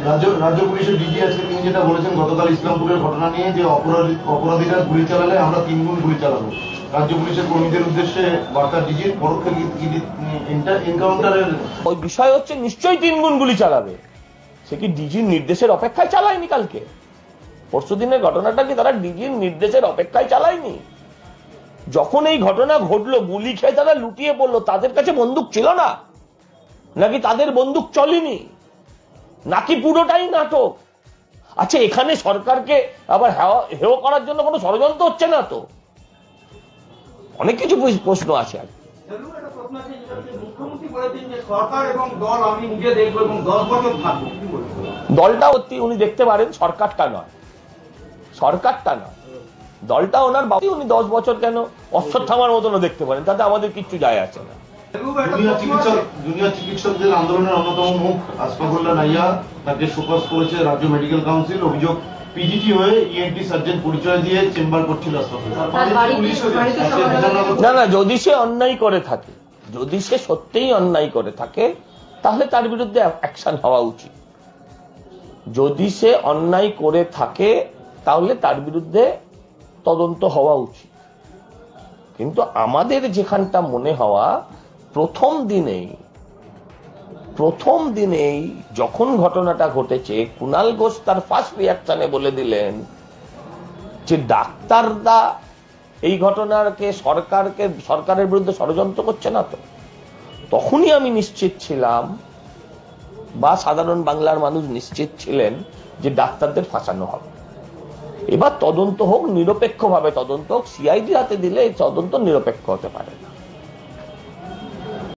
রাজ্য পুলিশের ডিজি আজকে তিনি যেটা বলেছেন গতকাল ইসলামপুরের ঘটনা নিয়ে যে অপরাধীরা গুলি চালালে আমরা 3 গুণ গুলি চালাবো। রাজ্য পুলিশের কর্মীদের উদ্দেশ্যে বার্তা ডিজির পরোক্ষ এনকাউন্টারের ওই বিষয় হচ্ছে নিশ্চয়ই 3 গুণ গুলি চালাবে। সে কি ডিজির নির্দেশের অপেক্ষায় চালায়নি? কালকে পরশুদিনের ঘটনাটা কি তারা ডিজির নির্দেশের অপেক্ষায় চালায়নি? যখন এই ঘটনা ঘটলো, গুলি খেয়ে তারা লুটিয়ে পড়লো, তাদের কাছে বন্দুক ছিল না নাকি তাদের বন্দুক চলেনি নাকি পুরোটাই নাটক? আচ্ছা, এখানে সরকারকে আবার হেয় করার জন্য কোনো ষড়যন্ত্র হচ্ছে না তো? অনেক কিছু প্রশ্ন আছে। আর দলটা উনি দেখতে পারেন, সরকারটা নয়। দলটা ওনার বাবু, উনি 10 বছর কেন অশ্বত্থামার মতনও দেখতে পারেন, তাতে আমাদের কিচ্ছু যায় আসে না। জুনিয়র চিকিৎসকদের আন্দোলনের অন্যতম মুখ আসফাকুল্লাহ নাইয়া, তাকে শোকজ করেছে রাজ্য মেডিকেল কাউন্সিল। অভিযোগ পিজিটি হয়ে ইএনটি সার্জন পরিচয় দিয়ে চেম্বার করছিল আসফাকুল্লাহ। না, যদি সে অন্যায় করে থাকে, যদি সে সত্যিই অন্যায় করে থাকে, তাহলে তার বিরুদ্ধে অ্যাকশন হওয়া উচিত। যদি সে অন্যায় করে থাকে তাহলে তার বিরুদ্ধে তদন্ত হওয়া উচিত। কিন্তু আমাদের যেখানটা মনে হওয়া, প্রথম দিনেই যখন ঘটনাটা ঘটেছে, কুণাল ঘোষ তার ফার্স্ট রিঅ্যাকশনে বলে দিলেন যে ডাক্তাররা এই ঘটনাকে সরকারের বিরুদ্ধে ষড়যন্ত্র করছে না তো। তখনই আমি নিশ্চিত ছিলাম, বা সাধারণ বাংলার মানুষ নিশ্চিত ছিলেন, যে ডাক্তারদের ফাঁসানো হবে। এবার তদন্ত হোক, নিরপেক্ষভাবে তদন্ত হোক। সিআইডি হাতে দিলে এই তদন্ত নিরপেক্ষ হতে পারে না।